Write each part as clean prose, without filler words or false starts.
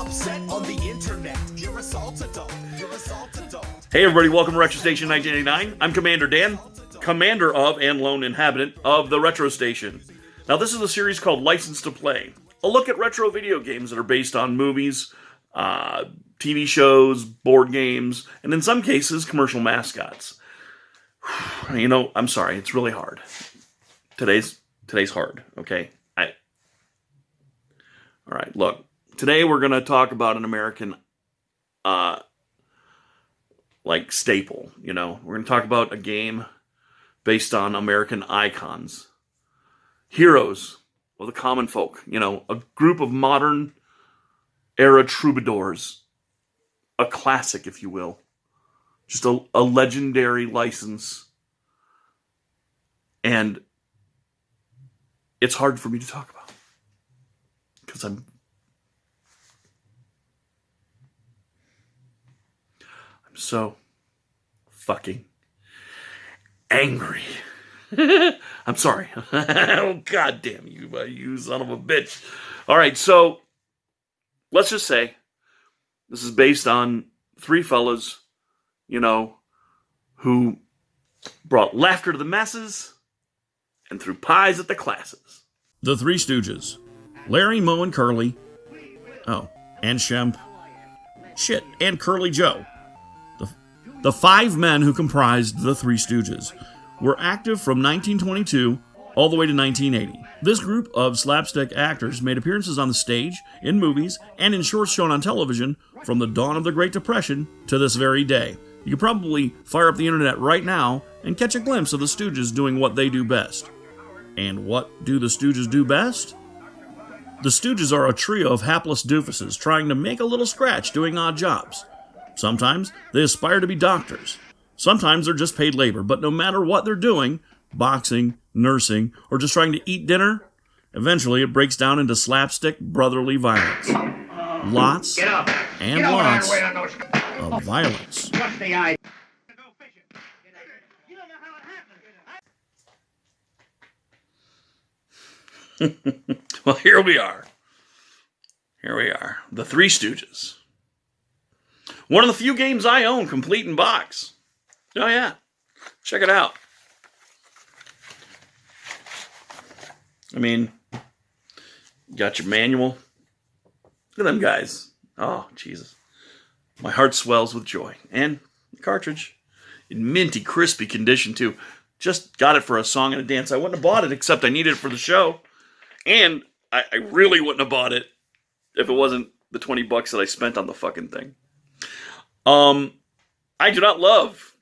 upset on the internet. You're assault adult. You're assault adult. Hey everybody, welcome to Retro Station 1989. I'm Commander Dan, commander of and lone inhabitant of the Retro Station. Now this is a series called License to Play. A look at retro video games that are based on movies, TV shows, board games, and in some cases, commercial mascots. You know, I'm sorry, it's really hard. Today's hard, okay? All right, look. Today we're going to talk about an American, staple, you know. We're going to talk about a game based on American icons. Heroes of the common folk, you know, a group of modern era troubadours. A classic, if you will. Just a legendary license. And it's hard for me to talk about. Because I'm so fucking angry. I'm sorry. Oh, God damn you, you son of a bitch. All right, so let's just say this is based on three fellas, you know, who brought laughter to the masses and threw pies at the classes. The Three Stooges. Larry, Moe, and Curly. Oh, and Shemp. Shit, and Curly Joe. The five men who comprised the Three Stooges were active from 1922 all the way to 1980. This group of slapstick actors made appearances on the stage, in movies, and in shorts shown on television from the dawn of the Great Depression to this very day. You could probably fire up the internet right now and catch a glimpse of the Stooges doing what they do best. And what do the Stooges do best? The Stooges are a trio of hapless doofuses trying to make a little scratch doing odd jobs. Sometimes they aspire to be doctors. Sometimes they're just paid labor. But no matter what they're doing, boxing, nursing, or just trying to eat dinner, eventually it breaks down into slapstick brotherly violence. Lots and lots of violence. Well, here we are. The Three Stooges. One of the few games I own complete in box. Oh yeah. Check it out. I mean, you got your manual. Look at them guys. Oh, Jesus. My heart swells with joy. And the cartridge. In minty, crispy condition, too. Just got it for a song and a dance. I wouldn't have bought it, except I needed it for the show. And I really wouldn't have bought it if it wasn't the $20 that I spent on the fucking thing. I do not love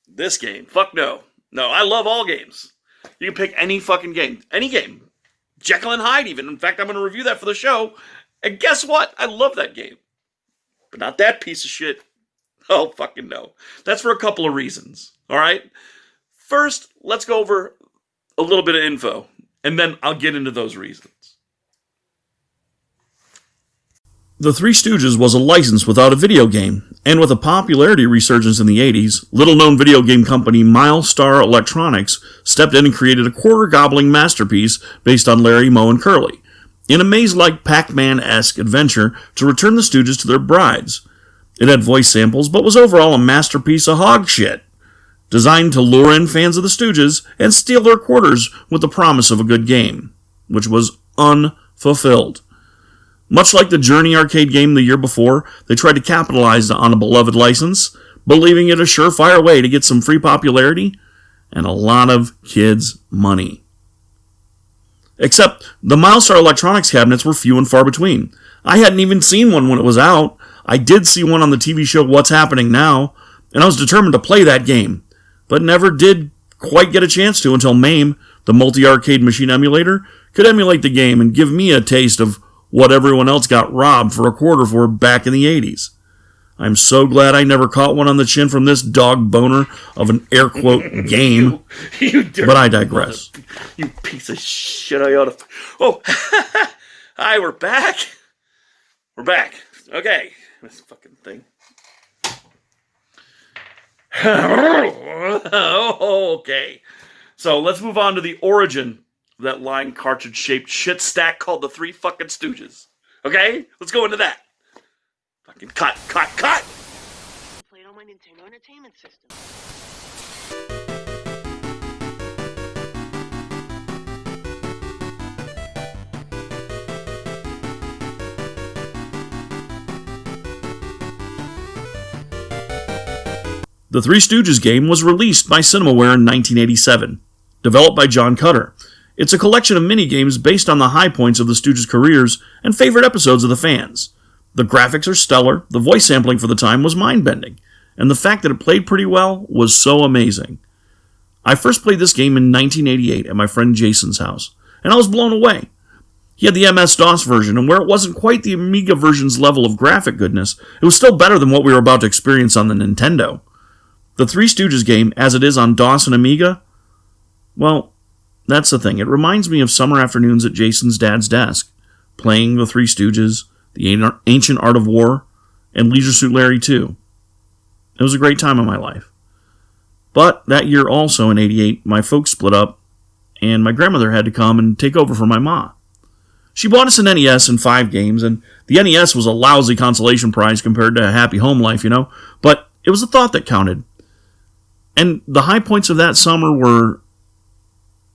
this game. Fuck no. No, I love all games. You can pick any fucking game. Any game. Jekyll and Hyde even. In fact, I'm going to review that for the show. And guess what? I love that game. But not that piece of shit. Oh, fucking no. That's for a couple of reasons. All right? First, let's go over a little bit of info. And then I'll get into those reasons. The Three Stooges was a license without a video game, and with a popularity resurgence in the 80s, little-known video game company Milestar Electronics stepped in and created a quarter-gobbling masterpiece based on Larry, Moe, and Curly, in a maze-like Pac-Man-esque adventure to return the Stooges to their brides. It had voice samples, but was overall a masterpiece of hog shit, designed to lure in fans of the Stooges and steal their quarters with the promise of a good game, which was unfulfilled. Much like the Journey arcade game the year before, they tried to capitalize on a beloved license, believing it a surefire way to get some free popularity and a lot of kids' money. Except the Milestar Electronics cabinets were few and far between. I hadn't even seen one when it was out. I did see one on the TV show What's Happening Now, and I was determined to play that game, but never did quite get a chance to until MAME, the multi-arcade machine emulator, could emulate the game and give me a taste of what everyone else got robbed for a quarter for back in the 80s. I'm so glad I never caught one on the chin from this dog boner of an air quote game. But I digress. You piece of shit, I ought to... Oh, hi, we're back. We're back. Okay. This fucking thing. Okay. So let's move on to the origin of that line cartridge-shaped shit stack called the Three fucking Stooges. Okay? Let's go into that. Fucking cut! Played on my Nintendo Entertainment System. The Three Stooges game was released by CinemaWare in 1987, developed by John Cutter. It's a collection of mini-games based on the high points of the Stooges' careers and favorite episodes of the fans. The graphics are stellar, the voice sampling for the time was mind-bending, and the fact that it played pretty well was so amazing. I first played this game in 1988 at my friend Jason's house, and I was blown away. He had the MS-DOS version, and where it wasn't quite the Amiga version's level of graphic goodness, it was still better than what we were about to experience on the Nintendo. The Three Stooges game, as it is on DOS and Amiga, well, that's the thing. It reminds me of summer afternoons at Jason's dad's desk, playing the Three Stooges, the Ancient Art of War, and Leisure Suit Larry 2. It was a great time in my life. But that year also, in 88, my folks split up, and my grandmother had to come and take over for my ma. She bought us an NES and 5 games, and the NES was a lousy consolation prize compared to a happy home life, but it was the thought that counted. And the high points of that summer were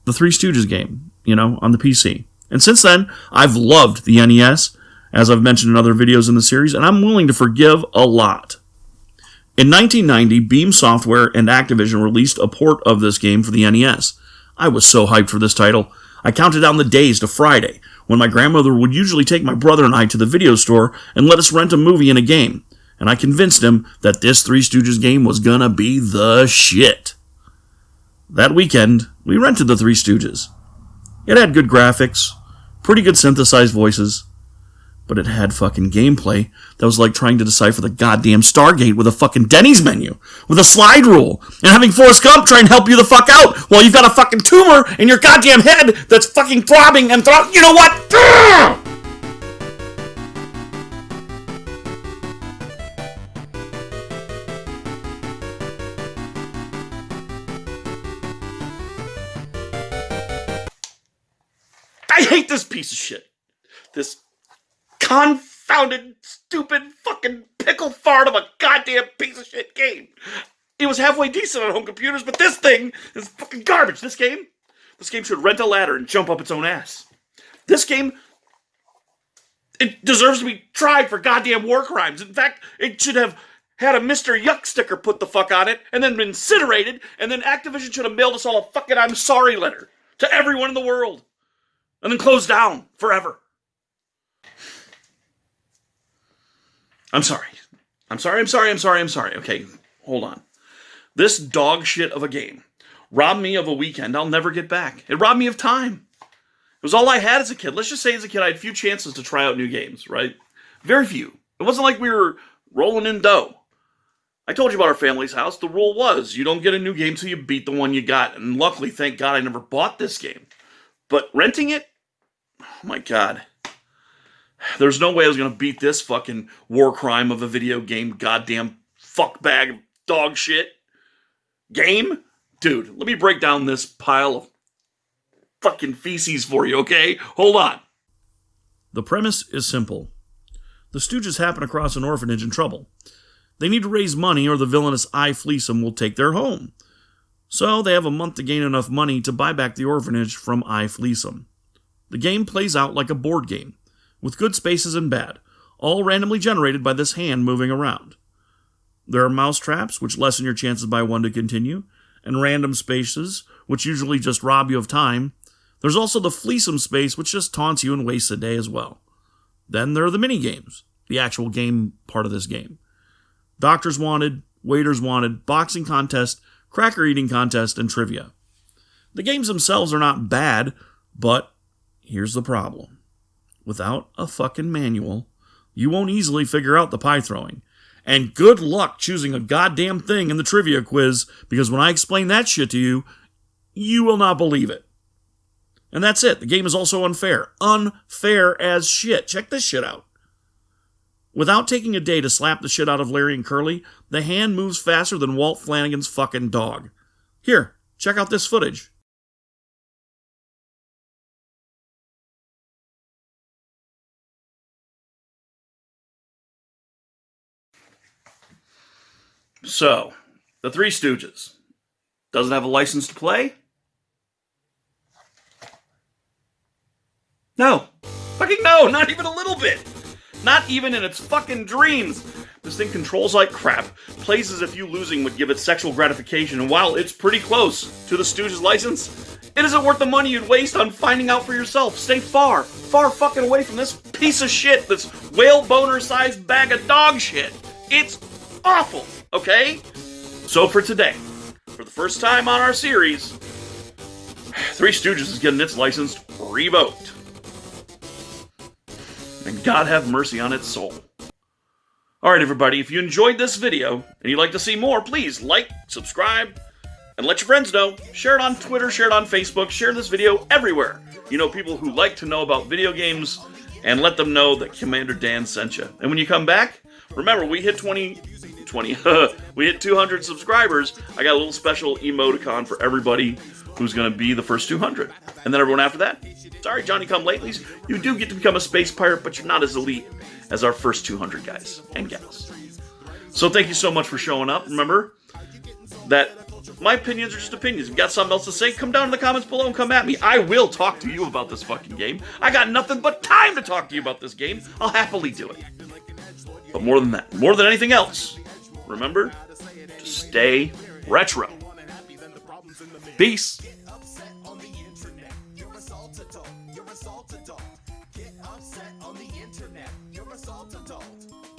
the Three Stooges game, on the PC. And since then, I've loved the NES, as I've mentioned in other videos in the series, and I'm willing to forgive a lot. In 1990, Beam Software and Activision released a port of this game for the NES. I was so hyped for this title. I counted down the days to Friday, when my grandmother would usually take my brother and I to the video store and let us rent a movie and a game. And I convinced him that this Three Stooges game was gonna be the shit. That weekend, we rented the Three Stooges. It had good graphics, pretty good synthesized voices, but it had fucking gameplay that was like trying to decipher the goddamn Stargate with a fucking Denny's menu, with a slide rule, and having Forrest Gump try and help you the fuck out while you've got a fucking tumor in your goddamn head that's fucking throbbing and you know what? I hate this piece of shit. This confounded, stupid, fucking pickle fart of a goddamn piece of shit game. It was halfway decent on home computers, but this thing is fucking garbage. This game should rent a ladder and jump up its own ass. This game, it deserves to be tried for goddamn war crimes. In fact, it should have had a Mr. Yuck sticker put the fuck on it, and then been incinerated, and then Activision should have mailed us all a fucking I'm sorry letter to everyone in the world. And then closed down forever. I'm sorry. Okay, hold on. This dog shit of a game robbed me of a weekend I'll never get back. It robbed me of time. It was all I had as a kid. Let's just say as a kid I had few chances to try out new games, right? Very few. It wasn't like we were rolling in dough. I told you about our family's house. The rule was you don't get a new game till you beat the one you got. And luckily, thank God, I never bought this game. But renting it? Oh my God. There's no way I was going to beat this fucking war crime of a video game goddamn fuck bag of dog shit game. Dude, let me break down this pile of fucking feces for you, okay? Hold on. The premise is simple. The Stooges happen across an orphanage in trouble. They need to raise money or the villainous I Fleecem will take their home. So they have a month to gain enough money to buy back the orphanage from I Fleecem. The game plays out like a board game, with good spaces and bad, all randomly generated by this hand moving around. There are mouse traps, which lessen your chances by 1 to continue, and random spaces, which usually just rob you of time. There's also the Fleecem space, which just taunts you and wastes a day as well. Then there are the mini-games, the actual game part of this game. Doctors wanted, waiters wanted, boxing contest, cracker eating contest, and trivia. The games themselves are not bad, but here's the problem. Without a fucking manual, you won't easily figure out the pie throwing. And good luck choosing a goddamn thing in the trivia quiz, because when I explain that shit to you, you will not believe it. And that's it. The game is also unfair. Unfair as shit. Check this shit out. Without taking a day to slap the shit out of Larry and Curly, the hand moves faster than Walt Flanagan's fucking dog. Here, check out this footage. So, the Three Stooges. Doesn't have a license to play? No. Fucking no, not even a little bit. Not even in its fucking dreams. This thing controls like crap, plays as if you losing would give it sexual gratification, and while it's pretty close to the Stooges license, it isn't worth the money you'd waste on finding out for yourself. Stay far, far fucking away from this piece of shit, this whale boner-sized bag of dog shit. It's awful, okay? So for today, for the first time on our series, Three Stooges is getting its license revoked. And God have mercy on its soul. Alright everybody, if you enjoyed this video and you'd like to see more, please like, subscribe, and let your friends know. Share it on Twitter, share it on Facebook, share this video everywhere. You know, people who like to know about video games, and let them know that Commander Dan sent you. And when you come back, remember, we hit we hit 200 subscribers. I got a little special emoticon for everybody who's going to be the first 200. And then everyone after that, sorry, Johnny come latelys, you do get to become a space pirate, but you're not as elite as our first 200 guys and gals. So thank you so much for showing up. Remember that my opinions are just opinions. If you got something else to say, come down in the comments below and come at me. I will talk to you about this fucking game. I got nothing but time to talk to you about this game. I'll happily do it. But more than that, more than anything else, remember to stay retro. Peace. Get upset on the internet. You're a salt adult.